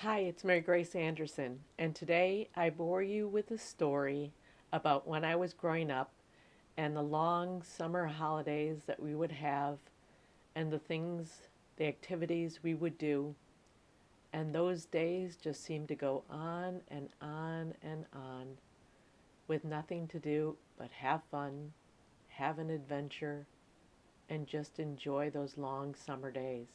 Hi, it's Marygrace Anderson, and today I bore you with a story about when I was growing up and the long summer holidays that we would have, and the activities we would do. And those days just seemed to go on and on and on with nothing to do but have fun, have an adventure, and just enjoy those long summer days.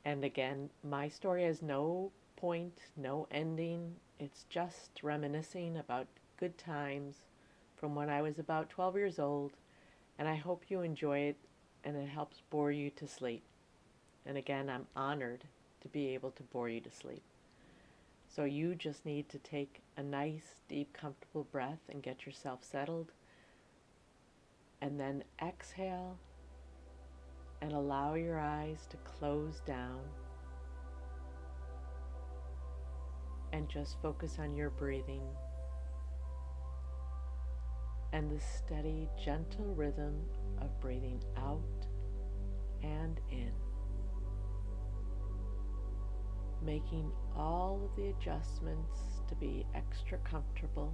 And again, my story has no point, no ending. It's just reminiscing about good times from when I was about 12 years old, and I hope you enjoy it and it helps bore you to sleep. And again, I'm honored to be able to bore you to sleep. So you just need to take a nice, deep, comfortable breath and get yourself settled, and then exhale and allow your eyes to close down and just focus on your breathing and the steady, gentle rhythm of breathing out and in, making all of the adjustments to be extra comfortable.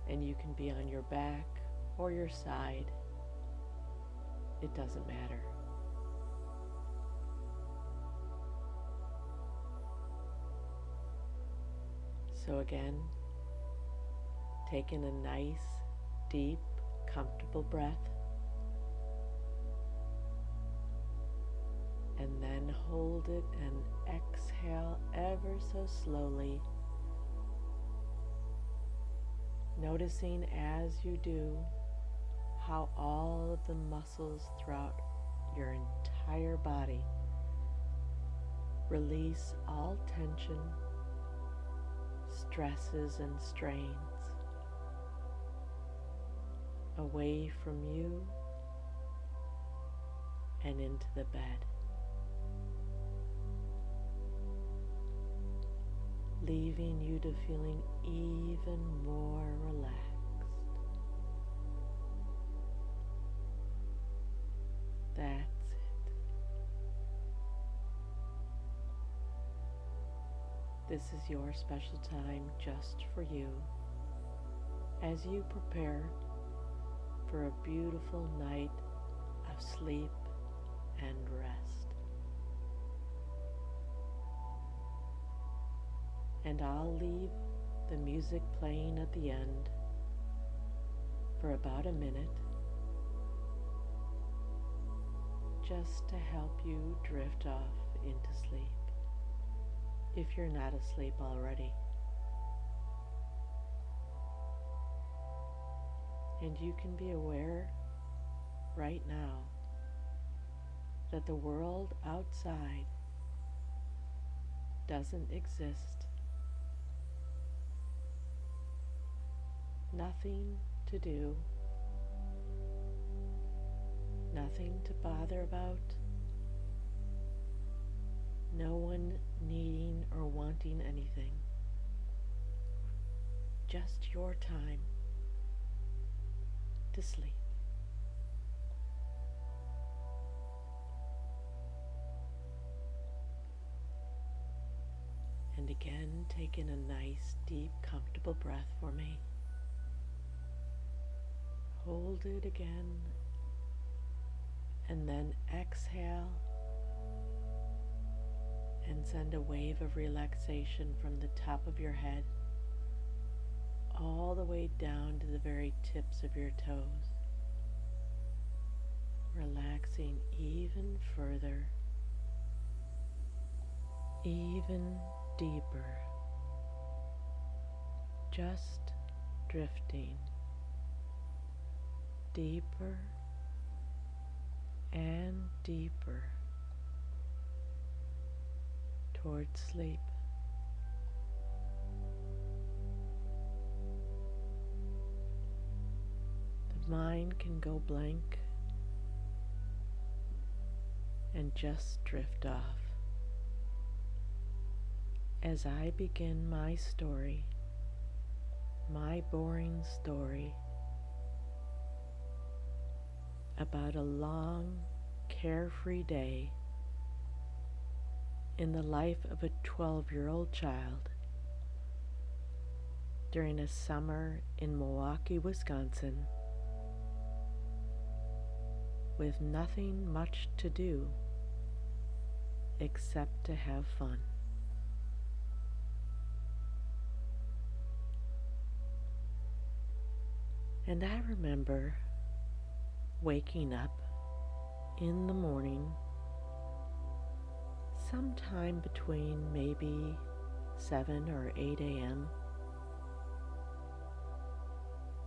And you can be on your back or your side, it doesn't matter. So again, taking a nice, deep, comfortable breath, and then hold it and exhale ever so slowly, noticing as you do how all of the muscles throughout your entire body release all tension, stresses, and strains away from you and into the bed, leaving you to feeling even more relaxed. That's it. This is your special time just for you as you prepare for a beautiful night of sleep and rest. And I'll leave the music playing at the end for about a minute, just to help you drift off into sleep if you're not asleep already. And you can be aware right now that the world outside doesn't exist. Nothing to do, nothing to bother about, no one needing or wanting anything. Just your time to sleep. And again, take in a nice, deep, comfortable breath for me. Hold it again, and then exhale and send a wave of relaxation from the top of your head all the way down to the very tips of your toes, relaxing even further, even deeper, just drifting deeper and deeper towards sleep. The mind can go blank and just drift off as I begin my story, my boring story about a long, carefree day in the life of a 12-year-old child during a summer in Milwaukee, Wisconsin, with nothing much to do except to have fun. And I remember waking up in the morning sometime between maybe 7 or 8 a.m.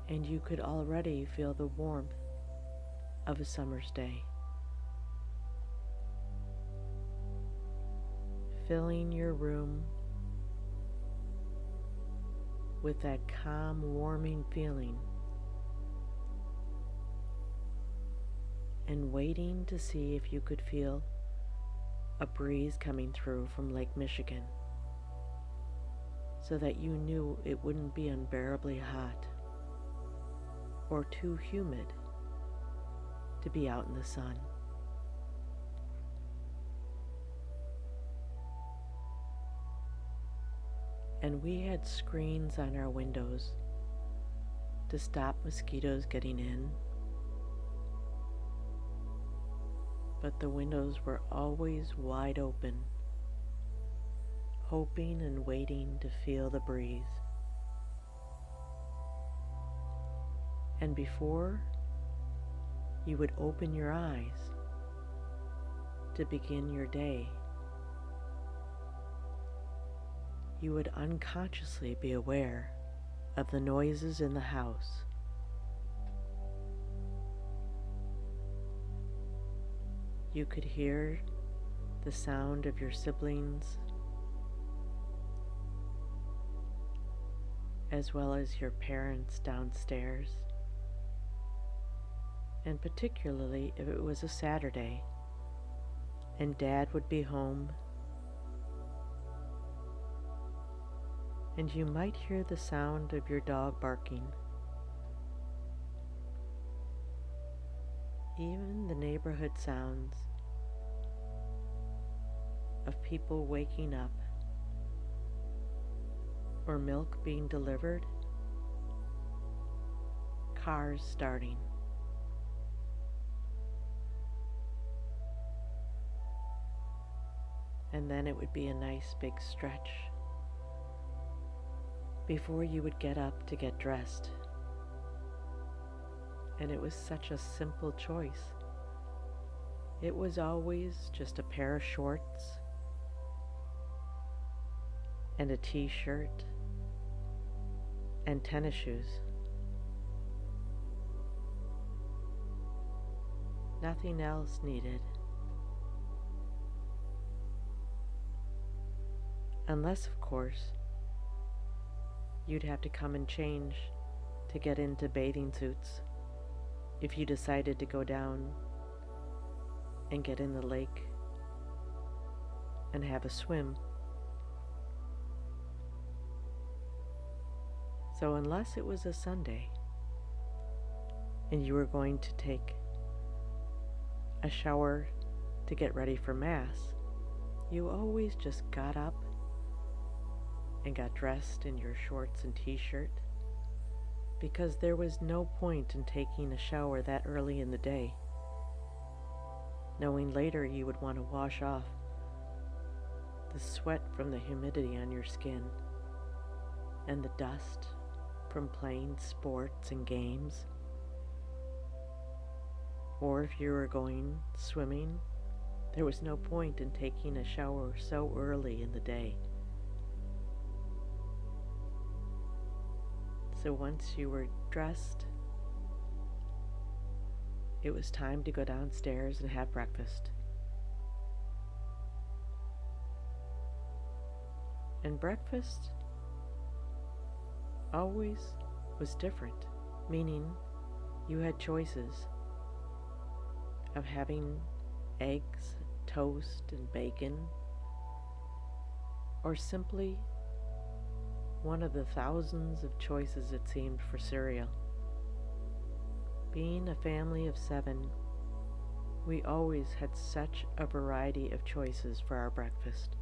and you could already feel the warmth of a summer's day, filling your room with that calm, warming feeling, and waiting to see if you could feel a breeze coming through from Lake Michigan so that you knew it wouldn't be unbearably hot or too humid to be out in the sun. And we had screens on our windows to stop mosquitoes getting in, but the windows were always wide open, hoping and waiting to feel the breeze. And before you would open your eyes to begin your day, you would unconsciously be aware of the noises in the house. You could hear the sound of your siblings, as well as your parents downstairs, and particularly if it was a Saturday and Dad would be home, and you might hear the sound of your dog barking. Even the neighborhood sounds of people waking up or milk being delivered, cars starting. And then it would be a nice big stretch before you would get up to get dressed. And it was such a simple choice. It was always just a pair of shorts and a t-shirt and tennis shoes. Nothing else needed. Unless, of course, you'd have to come and change to get into bathing suits if you decided to go down and get in the lake and have a swim. So unless it was a Sunday and you were going to take a shower to get ready for Mass, you always just got up and got dressed in your shorts and t-shirt, because there was no point in taking a shower that early in the day, knowing later you would want to wash off the sweat from the humidity on your skin and the dust from playing sports and games. Or if you were going swimming, there was no point in taking a shower so early in the day. So once you were dressed, it was time to go downstairs and have breakfast. And breakfast always was different, meaning you had choices of having eggs, toast, and bacon, or simply one of the thousands of choices it seemed for cereal. Being a family of 7, we always had such a variety of choices for our breakfast.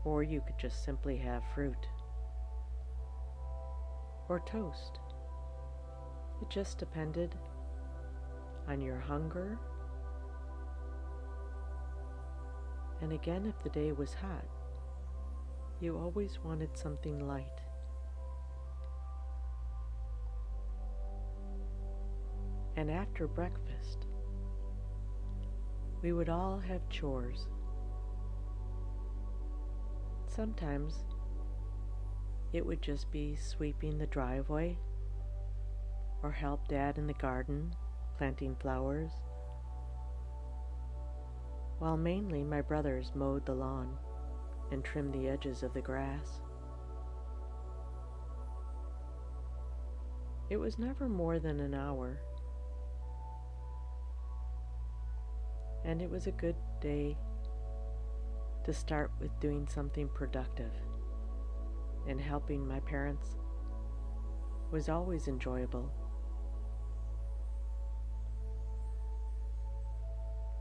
Or you could just simply have fruit or toast. It just depended on your hunger, and again, if the day was hot, you always wanted something light. And after breakfast, we would all have chores. Sometimes it would just be sweeping the driveway or help Dad in the garden planting flowers, while mainly my brothers mowed the lawn and trimmed the edges of the grass. It was never more than an hour, and it was a good day to start with doing something productive, and helping my parents was always enjoyable.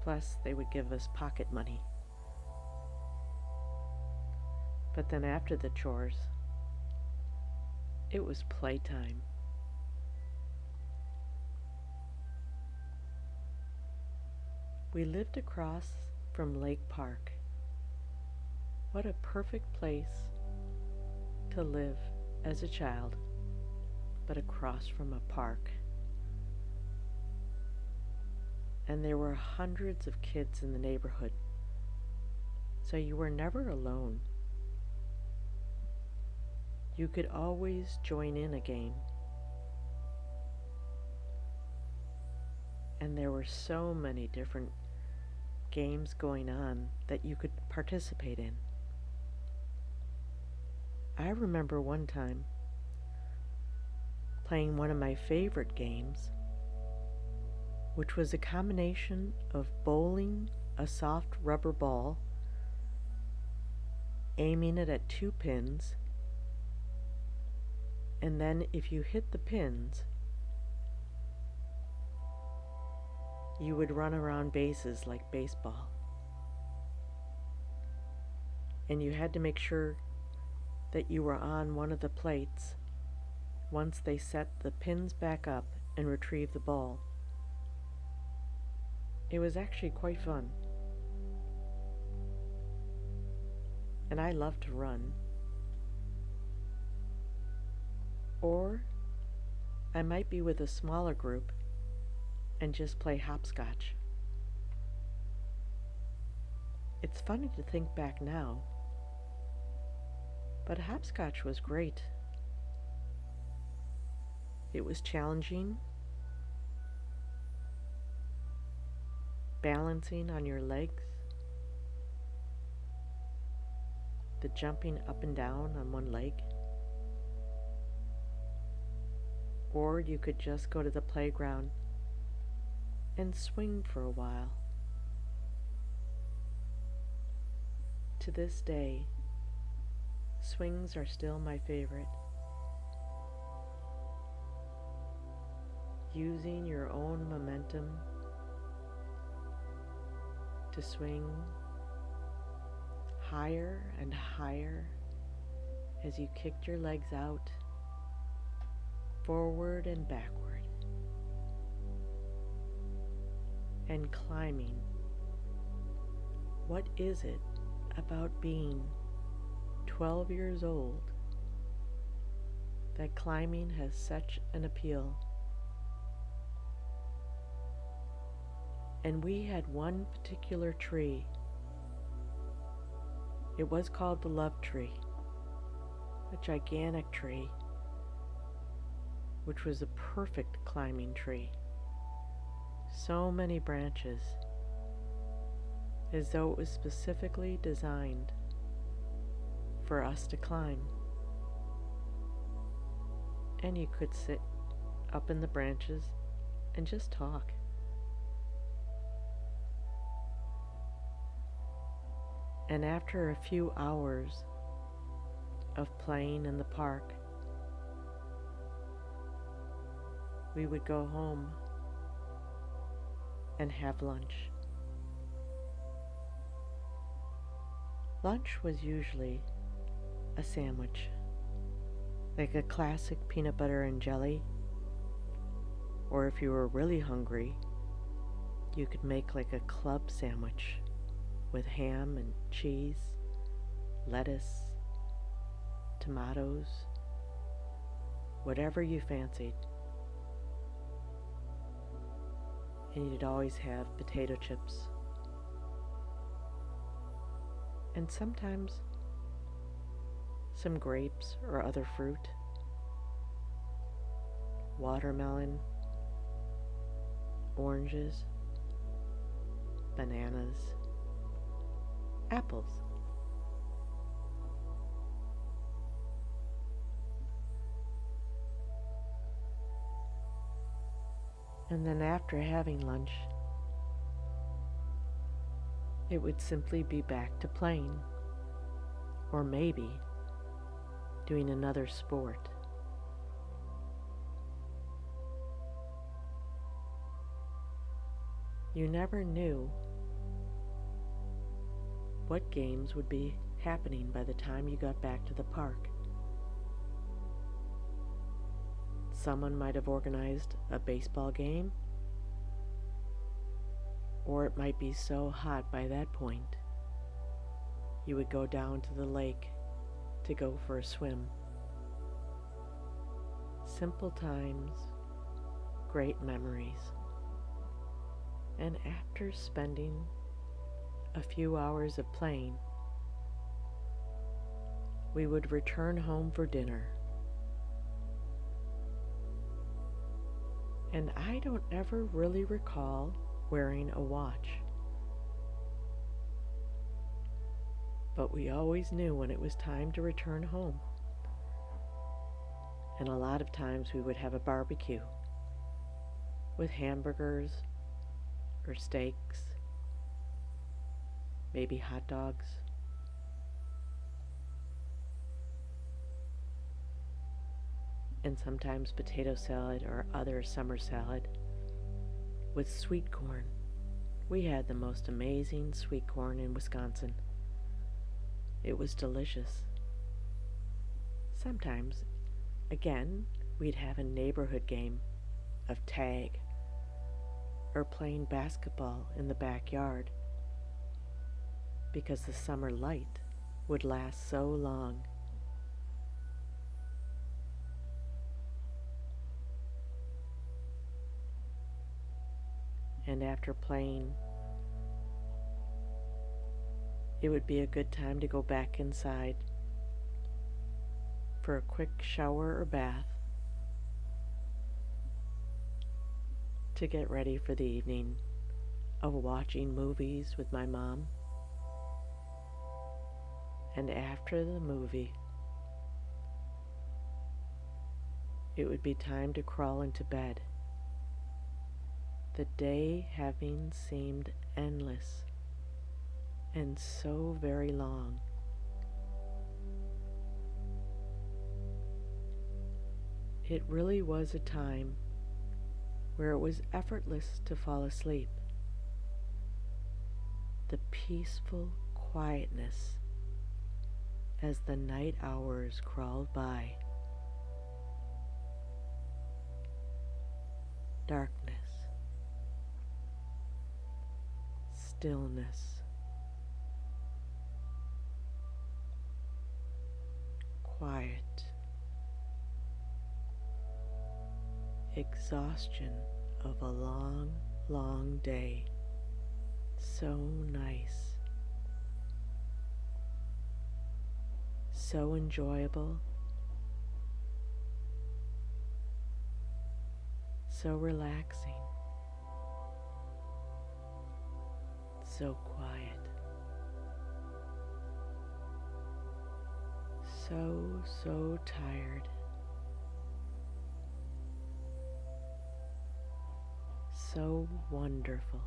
Plus, they would give us pocket money. But then after the chores, it was playtime. We lived across from Lake Park. What a perfect place to live as a child, but across from a park. And there were hundreds of kids in the neighborhood, so you were never alone. You could always join in a game. And there were so many different games going on that you could participate in. I remember one time playing one of my favorite games, which was a combination of bowling a soft rubber ball, aiming it at 2 pins, and then if you hit the pins, you would run around bases like baseball. And you had to make sure that you were on one of the plates once they set the pins back up and retrieve the ball. It was actually quite fun. And I love to run. Or I might be with a smaller group and just play hopscotch. It's funny to think back now, but hopscotch was great. It was challenging, balancing on your legs, the jumping up and down on one leg. Or you could just go to the playground and swing for a while. To this day, swings are still my favorite. Using your own momentum to swing higher and higher as you kicked your legs out, forward and backward, and climbing. What is it about being 12 years old that climbing has such an appeal? And we had one particular tree. It was called the love tree, a gigantic tree, which was a perfect climbing tree. So many branches, as though it was specifically designed for us to climb. And you could sit up in the branches and just talk. And after a few hours of playing in the park, we would go home and have lunch. Lunch was usually a sandwich, like a classic peanut butter and jelly, or if you were really hungry, you could make like a club sandwich with ham and cheese, lettuce, tomatoes, whatever you fancied. And you'd always have potato chips. And sometimes some grapes or other fruit, watermelon, oranges, bananas, apples. And then after having lunch, it would simply be back to playing, or maybe doing another sport. You never knew what games would be happening by the time you got back to the park. Someone might have organized a baseball game, or it might be so hot by that point you would go down to the lake to go for a swim. Simple times, great memories. And after spending a few hours of playing, we would return home for dinner. And I don't ever really recall wearing a watch. But we always knew when it was time to return home. And a lot of times we would have a barbecue with hamburgers or steaks, maybe hot dogs. And sometimes potato salad or other summer salad with sweet corn. We had the most amazing sweet corn in Wisconsin. It was delicious. Sometimes, again, we'd have a neighborhood game of tag or playing basketball in the backyard because the summer light would last so long. And after playing, it would be a good time to go back inside for a quick shower or bath to get ready for the evening of watching movies with my mom. And after the movie, it would be time to crawl into bed. The day having seemed endless and so very long. It really was a time where it was effortless to fall asleep. The peaceful quietness as the night hours crawled by. Darkness. Stillness. Quiet. Exhaustion of a long, long day. So nice. So enjoyable. So relaxing. So quiet. So tired. So wonderful.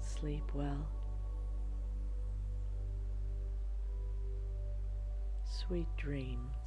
Sleep well. Sweet dreams.